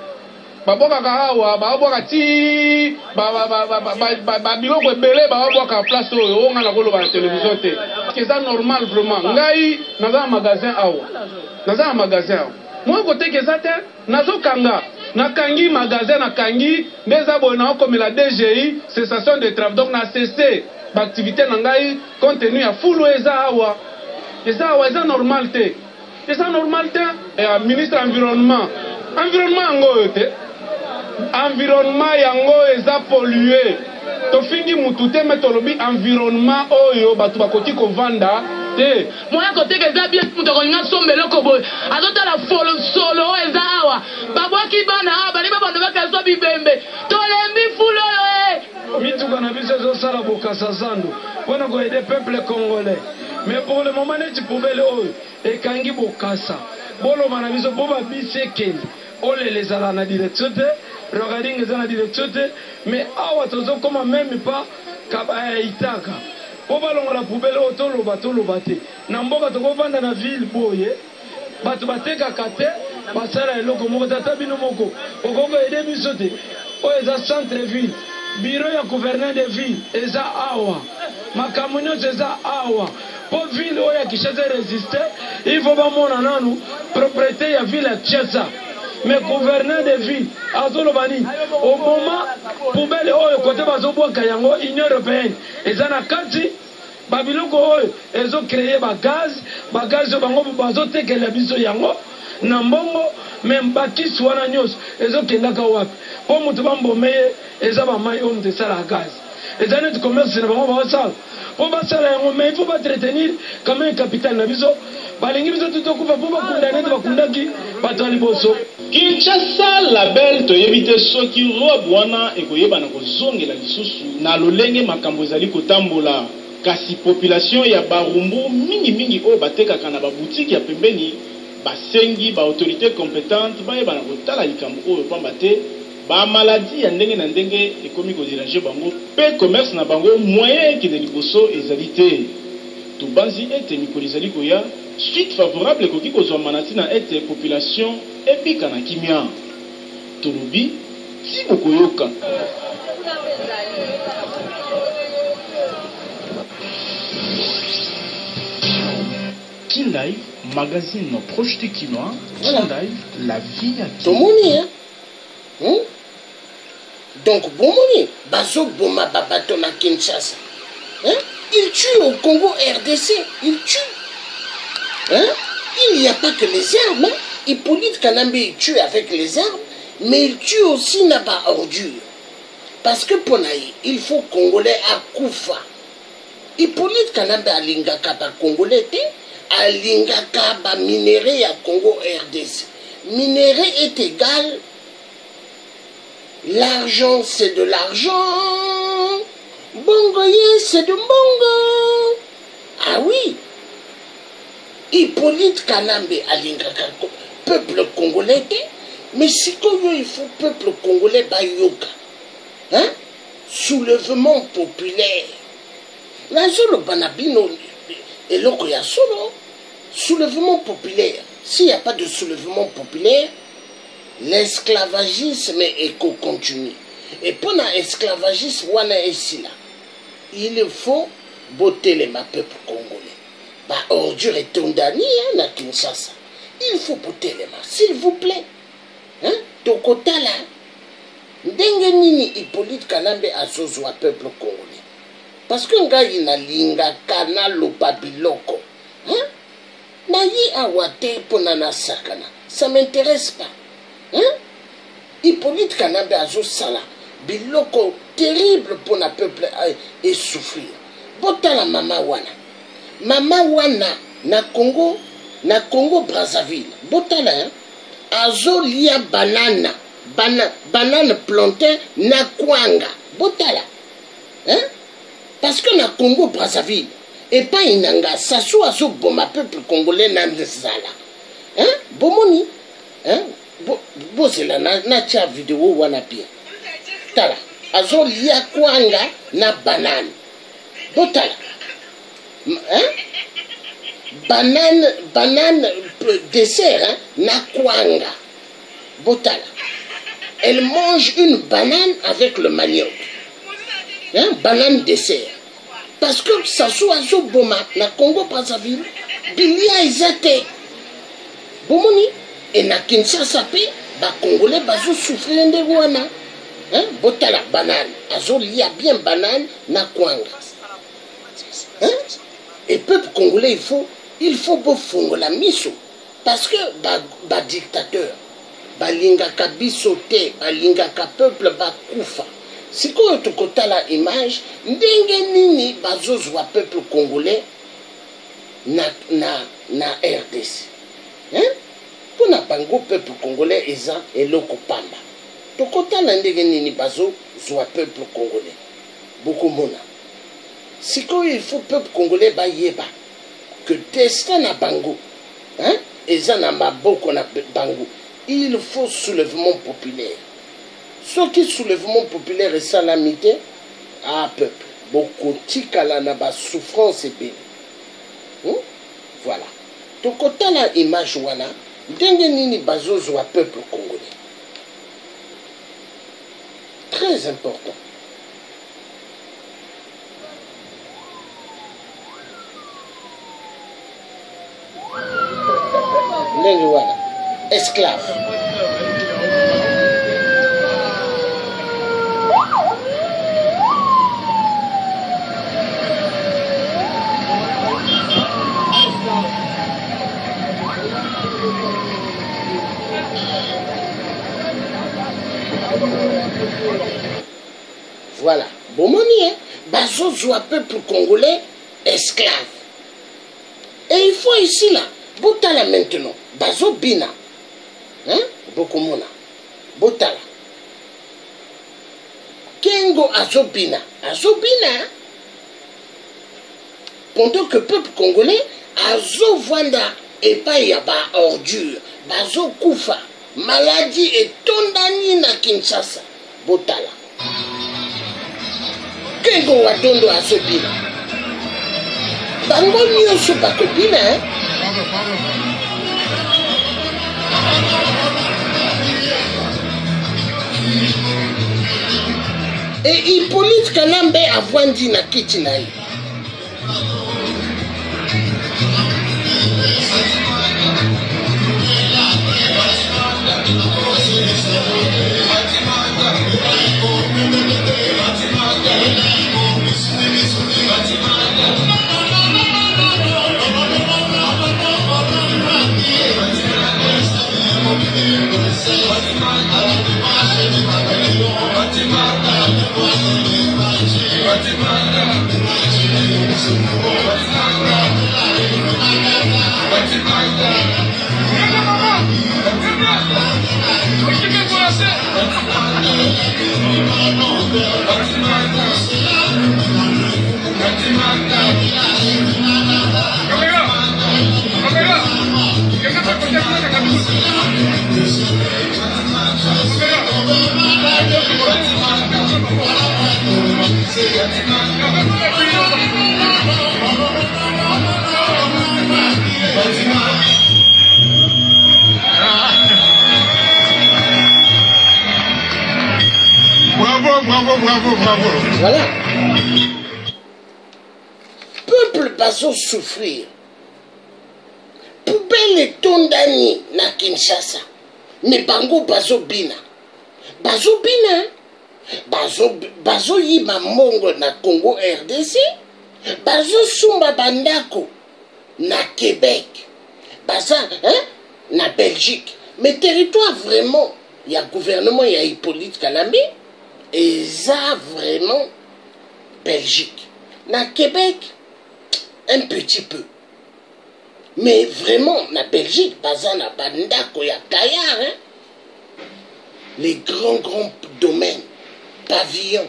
Babwa kaka awa babwa kaka ti ba biloko ebele babwa kaka place oyo on na koloba na télévision te. C'est ça normal vraiment. Ngai naza magasin awa. Naza magasin awa. Moi côté que ça te nazo kanga nakangi magasin nakangi ndeza bona comme la DGI cessation de travail donc na cessé l'activité nangai contenu à full eza awa eza normal te eza normal te et ministre environnement yango te environnement yango eza pollué to fingi mutu te metolobi environnement oyo batu bakoti kovanda te moya côté que eza bien mutu kolinga sombelo kobo azota la folo solo eza awa babwaki bana bali babando bakaso bibembe tolembi fulo yo mituka na biso ezosala bokasa zando mpona koyede peuple congolais mais pour le moment neti poubele oyo ekangi bokasa boloba na biso po babisi ekende olele ezala na direction te rogading eza na direction te mais awa tozokoma meme pa kabaya itaka po balongola poubele oyo toloba te na mboka tokovanda na ville boye bato batekaka te basala eloko moko tata bino moko okokoyede biso te oyo eza centre ville bureau ya gouverneur de ville eza awa makambo nyonso eza awa po ville oyo ya Kinshasa résiste il faut bamona nanu propriété ya ville ya Kinshasa mais gouverneur de ville azoloba nini au moment poubele oyo kote bazobwaka yango union européenne eza na kati babiloko oyo ezocreye bagaz oyo bango bazotekela biso yango na mbongo même bakisi wana nyonso ezokendaka wapi po moto bambome ye eza bamai oyo moto esala gaz eza neti commerce na bango baosala po basala yango mais il faut batretenir quand même capitale na biso balingi biso tutokufa po bakunda neti bakundaki bato ya liboso Kinshasa label toyebi te soki robe wana ekoyebana kozongela lisusu na lolenge makambo ezali kotambola kasi population ya barumbu mingi oyo batekaka na baboutique ya pembeni basengi ba autorité compétente bayebana kotala likambo oyo pamba te ba maladie ya ndenge na ndenge ekomi kodiranger bango pe commerce na bango moyen ekende liboso ezali te tobanzi ete mikolo ezali koya suite favorable ekoki kozwa manati na ete population ebika na kimia tolobi ti bokoyoka Kinlive, magazine proche du Kinois, Kinlive, la vie à Tomoni, hein? Donc, Bomoni, Bazo Boma Babato na Kinshasa. Hein? Il tue au Congo RDC, il tue. Hein? Il n'y a pas que les armes. Hein? Hippolyte Kanambe, il tue avec les armes, mais il tue aussi Naba ordure. Parce que pour naï, il faut Congolais à Koufa. Hippolyte Kanambe a lingaka ba Congolais te. Alingaka ba minerai à Congo RDC. Minerai est égal. L'argent c'est de l'argent. Bongoye c'est de bongo. Ah oui. Hippolyte Kanambe alingaka peuple congolais. Mais si il faut peuple congolais bayoka. Hein? Soulèvement populaire. La zone banabino et l'autre y a solo. Soulèvement populaire. S'il n'y a pas de soulèvement populaire, l'esclavagisme est continu. Et pour l'esclavagisme, il faut botter les peuple congolais. Bah, ordure et tondani, hein, na Kinshasa. Il faut porter les mains, s'il vous plaît. Hein? Tokota là. Ndenge nini Hippolyte Kanambe azozwa peuple congolais. Parce que ngai na linga kana lopa biloko. Hein? Na yi awate pona na sakana. Ça m'intéresse pas. Hein? Hippolyte Kanambe azosala biloko terrible pour le peuple et souffrir. Botala mama wana. Mama wana na Congo Brazzaville. Botala hein? Azolia banana. Banane plantain na kwanga. Botala. Hein? Parce que na Congo Brazzaville et pas inanga sasu azo boma peuple congolais na nzala. Hein? Bomoni. Hein? Bozela na tia vidéo wana pia. Tala. Azo lia kwanga na banane. Botala. Hein? Banane dessert hein? Na kwanga. Botala. Elle mange une banane avec le manioc. Hein? Banane dessert. Parce que ça soit azo boma na Congo Brazzaville, bilia ezate. Bomoni. Et na Kinshasa pe, ba Congolais bazo souffrir nde wana. Hein? Botala banane. Azo lia bien banane na kwanga. Hein? Et peuple congolais, il faut beau la miso. Parce que ba dictateur, ba lingaka biso te, ba lingaka peuple ba kufa. Si ko tokota la image, ndenge nini bazozwa peuple congolais na RDC. Hein? Pour na bango peuple congolais eza eloko pamba. Tokota la ndenge nini bazozwa peuple congolais. Beaucoup mona. Si ko il faut peuple congolais ba yeba que destin na bango, hein? Eza na maboko na bango. Il faut soulèvement populaire. Ce qui soulèvement populaire et salamité à peuple. Beaucoup tikala na ba souffrance et bien. Voilà. Tokota la image wana, ndenge nini bazozo wa peuple congolais. Très important. Ndenge wana, esclave. Voilà. Bomoni, hein? Bazozo à peuple congolais esclave. Et il faut ici là, Botala maintenant, Bazo Bina. Hein? Bokomona. Botala. Kengo Azobina. Azobina. Hein? Pendant que peuple congolais, Azo Vanda et pas yaba ordure. Bazo Koufa. Maladie et tondani na Kinshasa. Botala. Kengo Wadondo Azobina. Bango nyonso bakobina, hein? Et Hippolyte Kanambe avwandi na kiti na ye. Bravo. Voilà. Peuple bazo souffrir. poubelle tondani na Kinshasa. Mais bango bazo bina. Bazo bina. Bazo yiba mongo na Congo RDC. Bazo sumba bandako na Québec. Baza, hein, na Belgique. Mais territoire vraiment, il y a gouvernement, il y a Hippolyte Kalambé. Et ça vraiment, Belgique. Na Québec, un petit peu. Mais vraiment, na Belgique, baza na bandako ya Kayar, hein. Les grands domaines, pavillons.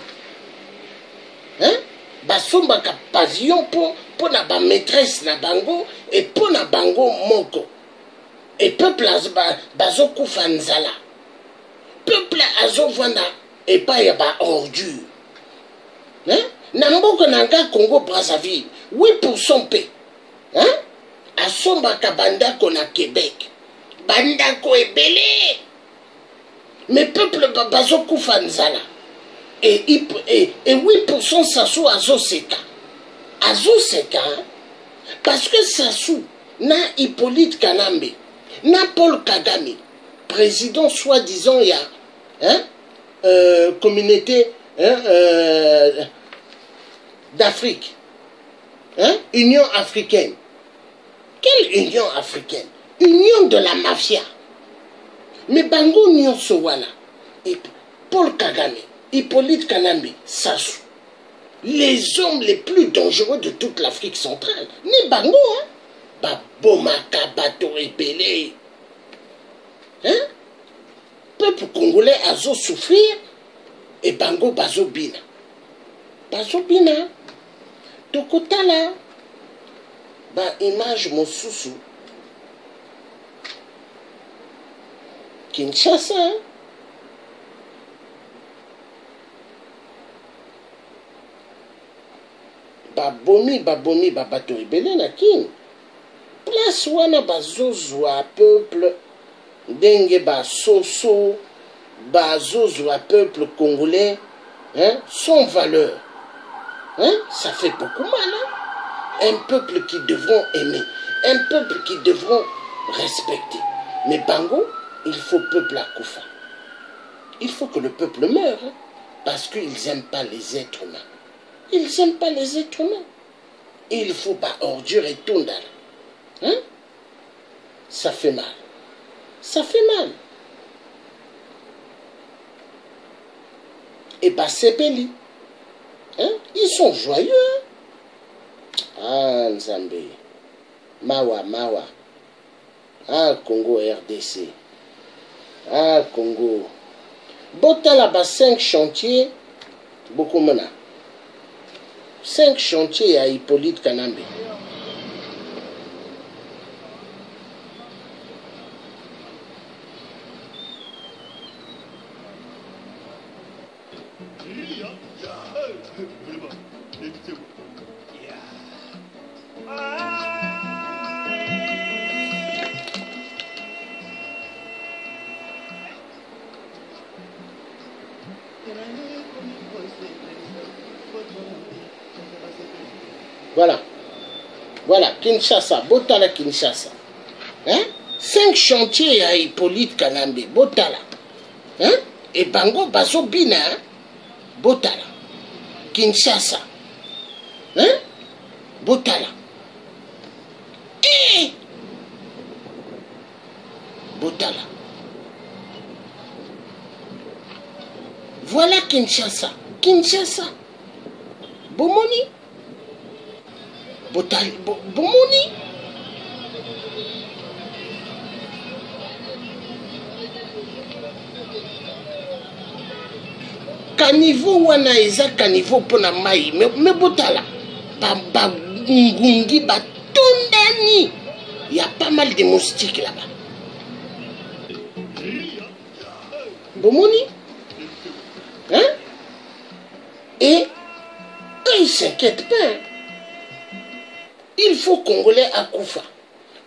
Hein? Basomba ka pavillon pour na ba maîtresse na bango et pour na bango moko. Et peuple bazo kufa nzala. Peuple azo vanda et pas ya ba ordure. Hein? Namboka nanga Congo Brazzaville, 8% paix. Hein? Asomba ka bandako na Québec. Bandako ebele. Mais peuple bazo kufa nzala. Et 8% Sassou Azo Seka. Azo Seka, parce que Sassou, na Hippolyte Kanambe, na Paul Kagame, président soi-disant, il y a communauté d'Afrique, Union africaine. Quelle Union africaine? Union de la mafia. Mais Bango Union Sowala, et Paul Kagame, Hippolyte Kanambe, Sassou, les hommes les plus dangereux de toute l'Afrique centrale. Ni Bango, hein? Babomaka, Bato Epele. Hein? Peuple congolais a souffrir et Bango Bazo Bina. Bazo Bina. Tokotala. Ba image Mosusu. Kinshasa, hein? Babomi, babato ebele na kin. Place wana bazozwa peuple denge basoso, bazozwa peuple congolais, hein, sans valeur. Hein? Ça fait beaucoup mal. Hein? Un peuple qui devront aimer, un peuple qui devront respecter. Mais Bango, il faut peuple à Koufa. Il faut que le peuple meure, hein, parce qu'ils n'aiment pas les êtres humains. Ils n'aiment pas les êtres humains. Il faut pas ordure et tondal. Hein? Ça fait mal. Ça fait mal. Et bah c'est Béli. Hein? Ils sont joyeux. Hein? Ah, Nzambe. Mawa. Ah, Congo RDC. Ah, Congo. Bota là-bas 5 chantiers. Beaucoup mena. 5 chantiers à Hippolyte Kanambe. Voilà, Kinshasa, Botala Kinshasa. Hein? 5 chantiers à Hippolyte Kanambe, Botala. Hein? Et Bango Bazo Bina, hein? Botala. Kinshasa. Hein? Botala. Et Botala. Voilà Kinshasa. Kinshasa. Bomoni. Bomoni. Caniveau wana eza caniveau pona mai me botala ba ngungi ba tondani. Il y a pas mal de moustiques là-bas. Bomoni. Hein? Et eux ils s'inquiètent pas. Hein? Il faut Congolais à Koufa.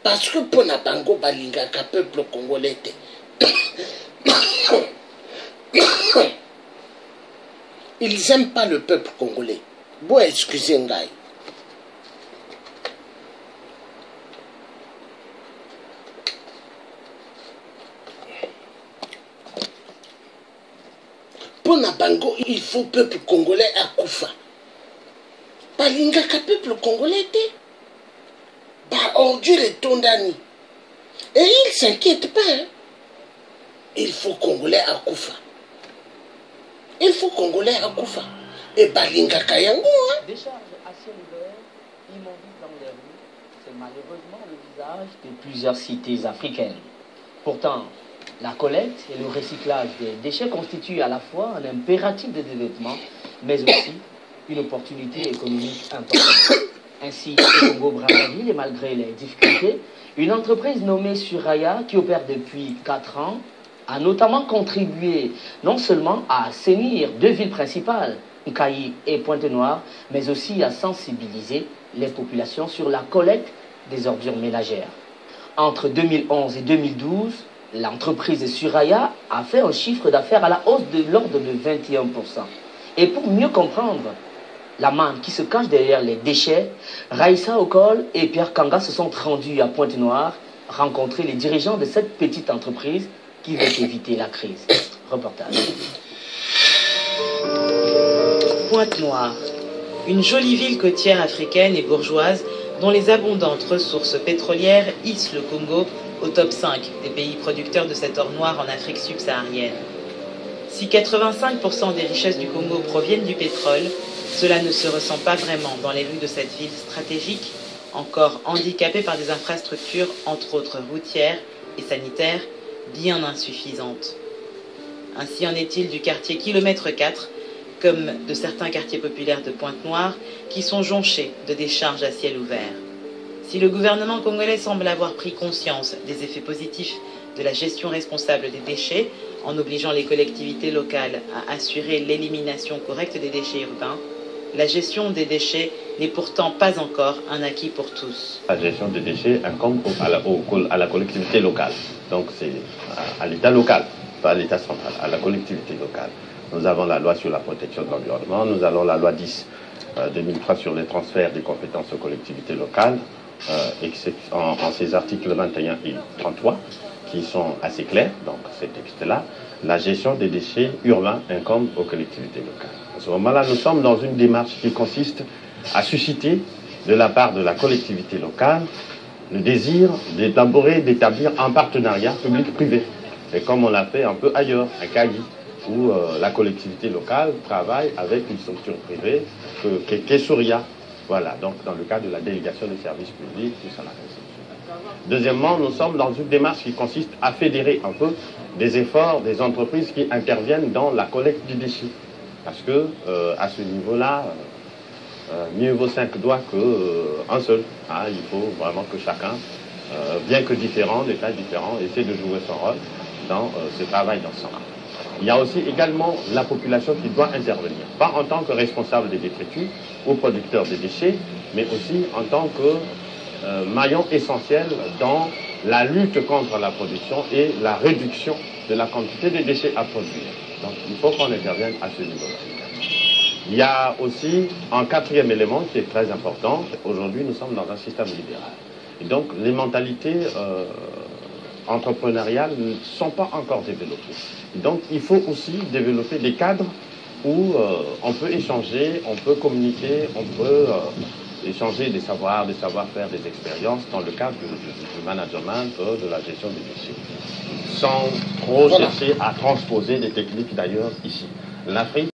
Parce que pour na bango balinga ka peuple congolais te. Ils n'aiment pas le peuple congolais. Bon, excusez Ngai. Pona bango, il faut peuple congolais à Koufa. Balingaka peuple congolais te. Ba ordure et tondani. Et il ne s'inquiète pas. Hein. Il faut congolais à Koufa. Il faut congolais à Koufa. Et balingaka yango. Hein. Décharge à ciel ouvert, immobiles dans les rues, c'est malheureusement le visage de plusieurs cités africaines. Pourtant, la collecte et le recyclage des déchets constituent à la fois un impératif de développement, mais aussi une opportunité économique importante. Ainsi, au Congo-Brazzaville, et malgré les difficultés, une entreprise nommée Suraya, qui opère depuis 4 ans, a notamment contribué non seulement à assainir 2 villes principales, Nkayi et Pointe-Noire, mais aussi à sensibiliser les populations sur la collecte des ordures ménagères. Entre 2011 et 2012, l'entreprise Suraya a fait un chiffre d'affaires à la hausse de l'ordre de 21%. Et pour mieux comprendre la manne qui se cache derrière les déchets, Raïssa Okol et Pierre Kanga se sont rendus à Pointe-Noire rencontrer les dirigeants de cette petite entreprise qui veut éviter la crise. Reportage. Pointe-Noire, une jolie ville côtière africaine et bourgeoise dont les abondantes ressources pétrolières hissent le Congo au top 5 des pays producteurs de cet or noir en Afrique subsaharienne. Si 85% des richesses du Congo proviennent du pétrole, cela ne se ressent pas vraiment dans les rues de cette ville stratégique, encore handicapée par des infrastructures, entre autres routières et sanitaires, bien insuffisantes. Ainsi en est-il du quartier Kilomètre 4, comme de certains quartiers populaires de Pointe-Noire, qui sont jonchés de décharges à ciel ouvert. Si le gouvernement congolais semble avoir pris conscience des effets positifs de la gestion responsable des déchets, en obligeant les collectivités locales à assurer l'élimination correcte des déchets urbains, la gestion des déchets n'est pourtant pas encore un acquis pour tous. La gestion des déchets incombe à la collectivité locale. Donc c'est à l'État local, pas à l'État central, à la collectivité locale. Nous avons la loi sur la protection de l'environnement, nous avons la loi 10/2003 sur les transferts des compétences aux collectivités locales, et en ces articles 21 et 33 qui sont assez clairs, donc ces textes-là, la gestion des déchets urbains incombe aux collectivités locales. À ce moment-là, nous sommes dans une démarche qui consiste à susciter de la part de la collectivité locale le désir d'élaborer, d'établir un partenariat public-privé. Et comme on l'a fait un peu ailleurs, à Kayi, où la collectivité locale travaille avec une structure privée, qu'est Souria. Voilà, donc dans le cadre de la délégation des services publics, tout ça là. Deuxièmement, nous sommes dans une démarche qui consiste à fédérer un peu des efforts des entreprises qui interviennent dans la collecte du déchet. Parce que à ce niveau-là, mieux vaut 5 doigts qu'un seul. Hein, il faut vraiment que chacun, bien que différent, des tailles différentes, essaie de jouer son rôle dans ce travail d'ensemble. Il y a aussi également la population qui doit intervenir, pas en tant que responsable des détritus ou producteur des déchets, mais aussi en tant que maillon essentiel dans la lutte contre la production et la réduction de la quantité de déchets à produire. Donc il faut qu'on intervienne à ce niveau-là. Il y a aussi un 4e élément qui est très important. Aujourd'hui, nous sommes dans un système libéral. Et donc les mentalités entrepreneuriales ne sont pas encore développées. Et donc il faut aussi développer des cadres où on peut échanger, on peut communiquer, on peut échanger des savoirs, des savoir-faire, des expériences dans le cadre du management, de la gestion des déchets, sans trop chercher à transposer des techniques d'ailleurs ici. L'Afrique